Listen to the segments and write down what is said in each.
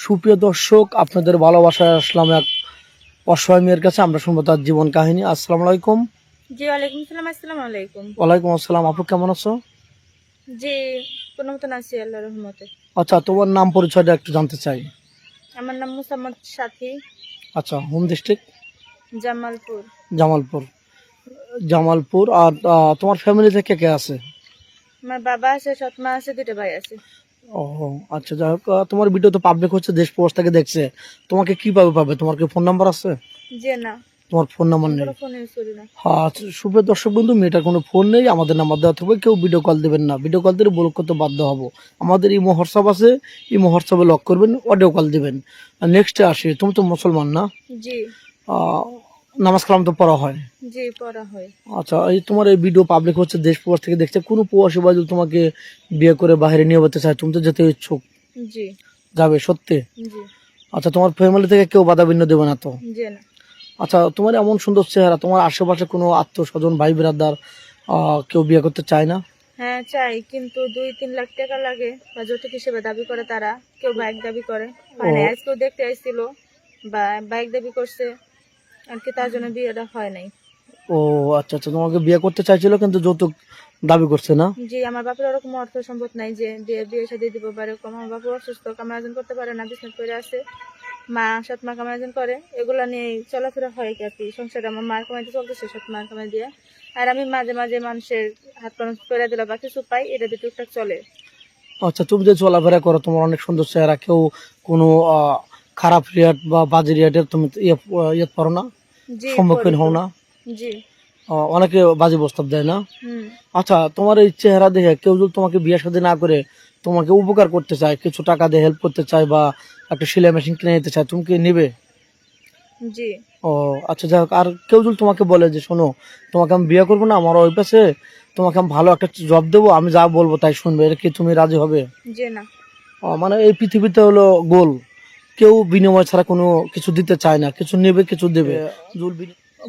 সুপ্রিয় দর্শক, আপনাদের ভালোবাসায় আসলাম এক অসহায় মেয়ের কাছে। আমরা শুনবো তার জীবন কাহিনী। আসসালামু আলাইকুম। জি ওয়ালাইকুম সালাম। আসসালামু আলাইকুম। ওয়ালাইকুম আসসালাম। আপু কেমন আছো? জি কোনো মতন আছি আল্লাহর রহমতে। আচ্ছা, তোমার নাম পরিচয়টা একটু জানতে চাই। আমার নাম মুসাম্মদ সাথী, আচ্ছা, হোম ডিস্ট্রিক্ট? জামালপুর। জামালপুর। জামালপুর। আর তোমার ফ্যামিলিতে কে কে আছে? আমার বাবা আছে, সৎমা আছে, দুটো ভাই আছে। ও আচ্ছা, যাই হোক, তোমার ভিডিও তো পাবলিক হচ্ছে, দেশ প্রবাস থেকে দেখছে। তোমাকে কিভাবে পাবে? তোমার কি ফোন নাম্বার আছে? যে না, তোমার ফোন নাম্বার নেই? কোনো ফোন ইউজ করি না। হ্যাঁ, আচ্ছা, সুপ্রিয় দর্শক বন্ধু, মেয়েটার কোনো ফোন নেই। আমাদের নাম্বার দেওয়া থাকবে, কেউ ভিডিও কল দেবেন না। ভিডিও কল দিলে ব্লক করতে বাধ্য হবো। আমাদের ইমো হোয়াটসঅ্যাপ আছে, ইমো হোয়াটসঅ্যাপে লক করবেন, অডিও কল দিবেন। আর নেক্সটে আসি, তুমি তো মুসলমান না? জি আহ, নামাজ কালাম তো পড়া হয়? জি পড়া হয়। আচ্ছা, এই তোমার এই ভিডিও পাবলিক হচ্ছে, দেশ প্রবাস থেকে দেখছে। কোনো প্রবাসী ভাই যদি তোমাকে বিয়ে করে বাইরে নিয়ে যেতে চায়, তুমি তো যেতে ইচ্ছুক, জি যাবে সত্যি? জি আচ্ছা, তোমার ফ্যামিলি থেকে কেউ বাধা বিঘ্ন দেবে না তো? যে না। আচ্ছা, তোমার এমন সুন্দর চেহারা, তোমার আশেপাশে কোনো আত্মীয় স্বজন ভাই বিরাদার কেউ বিয়ে করতে চায় না? হ্যাঁ চাই, কিন্তু 2-3 লাখ টাকা লাগে বা যৌতুক হিসেবে দাবি করে তারা। কেউ বাইক দাবি করে, মানে ও। আজকেও দেখতে আসছিল বা বাইক দাবি করছে আর কি, তার জন্য বিয়েটা হয় নাই। ও আচ্ছা আচ্ছা, তোমাকে বিয়ে করতে চাইছিল কিন্তু যৌতুক দাবি করছে না? জি, আমার বাপের ওরকম অর্থ সম্পদ নাই যে বিয়ে শাদী দিব বা এরকম। আমার বাপু অসুস্থ, কামার্জন করতে পারে না, বিছনায় পড়ে আছে। মা, সৎ মা কামার্জন করে, এগুলা নিয়ে চলাফেরা হয় কি আর কি সংসারে। আমার মার কামাইতে চলতেছে, সৎ মার কামাই দিয়ে। আর আমি মাঝে মাঝে মানুষের হাত খরচ করে দিলে বা কিছু পাই, এটা দিয়ে টুকটাক চলে। আচ্ছা, তুমি যে চলাফেরা করো, তোমার অনেক সুন্দর চেহারা, কেউ কোনো খারাপ রিয়াট বা বাজে রিয়াটের তুমি ইয়ে পারো না, জি সম্মুখীন করি হও তো। না? জি। অনেকে বাজে প্রস্তাব দেয় না? হুম। আচ্ছা, তোমার এই চেহারা দেখে কেউ যদি তোমাকে বিয়ে শাদী না করে তোমাকে উপকার করতে চায়, কিছু টাকা দিয়ে হেল্প করতে চায় বা একটা সেলাই মেশিন কিনে নিতে চায়, তুমি কি নিবে? জি ও আচ্ছা, যাই হোক, আর কেউ যদি তোমাকে বলে যে শোনো, তোমাকে আমি বিয়ে করবো না, আমার ওই পাশে তোমাকে আমি ভালো একটা জব দেবো, আমি যা বলবো তাই শুনবে, এটা কি তুমি রাজি হবে? যে না। মানে এই পৃথিবীতে হলো গোল, কেউ বিনিময় ছাড়া কোনো কিছু দিতে চায় না, কিছু নেবে কিছু দেবে।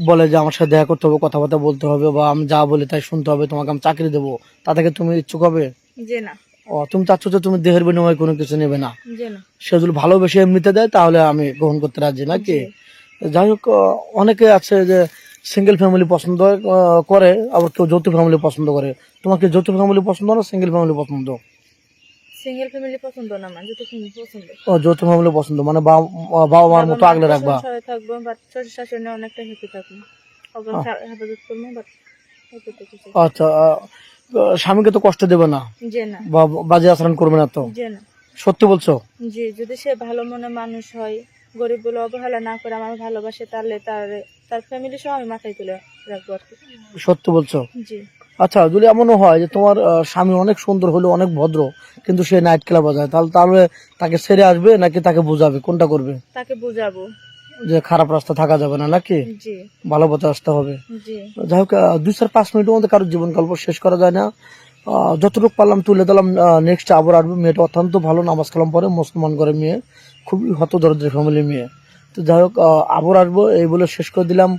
বলে যে আমার সাথে দেখা করতে হবে, কথাবার্তা বলতে হবে, বা আমি যা বলি তাই শুনতে হবে, তোমাকে আমি চাকরি দেবো, তা থেকে তুমি ইচ্ছুক হবে? যে না। তুমি চাচ্ছ যে তুমি দেহের বিনিময়ে কোনো কিছু নেবে না? যে না। সে যদি ভালোবেসে এমনিতে দেয় তাহলে আমি গ্রহণ করতে রাজি, নাকি? জি। যাই হোক, অনেকে আছে যে সিঙ্গেল ফ্যামিলি পছন্দ করে, আবার কেউ যৌথ ফ্যামিলি পছন্দ করে। তোমাকে যৌথ ফ্যামিলি পছন্দ না সিঙ্গেল ফ্যামিলি পছন্দ? সিঙ্গেল ফ্যামিলি পছন্দ না, আমার যৌথ ফ্যামিলি পছন্দ। ও, যৌথ ফ্যামিলি পছন্দ, মানে বাবা মার বাবা মতো মা আগলে রাখবা? শ্বশুর সাথে থাকবো, বাট শ্বশুর শাশুড়ি নিয়ে অনেকটা হ্যাপি থাকবো, ওকে হেফাজত করবো, বাট কিছু। আচ্ছা, স্বামীকে তো কষ্ট দেবে না যে না। বা বাজে আচরণ করবে না তো? যে না। সত্যি বলছো? জি, যদি সে ভালো মনে মানুষ হয়, গরিব বলে অবহেলা না করে আমার ভালোবাসে, তাহলে তার ফ্যামিলি সহ আমি মাথায় তুলে রাখবো আর কি। সত্যি বলছো? জি। আচ্ছা, যদি এমনও হয় যে তোমার স্বামী অনেক সুন্দর হলো, অনেক ভদ্র, কিন্তু সে নাইট ক্লাব বাজায়, তাহলে তাহলে তাকে ছেড়ে আসবে নাকি তাকে বোঝাবে, কোনটা করবে? তাকে বুঝাবো। যে খারাপ রাস্তা থাকা যাবে না, নাকি জি ভালো পথে আসতে হবে? জি যাই হোক, 2-4-5 মিনিটের মধ্যে কারোর জীবন গল্প শেষ করা যায় না। যতটুকু পারলাম তুলে দিলাম। নেক্সট আবার আসবে। মেয়েটা অত্যন্ত ভালো, নামাজ কালাম পড়ে, মুসলমান ঘরের মেয়ে, খুবই হতদরিদ্র ফ্যামিলির মেয়ে। তো যাই হোক, আবার আসবো, এই বলে শেষ করে দিলাম।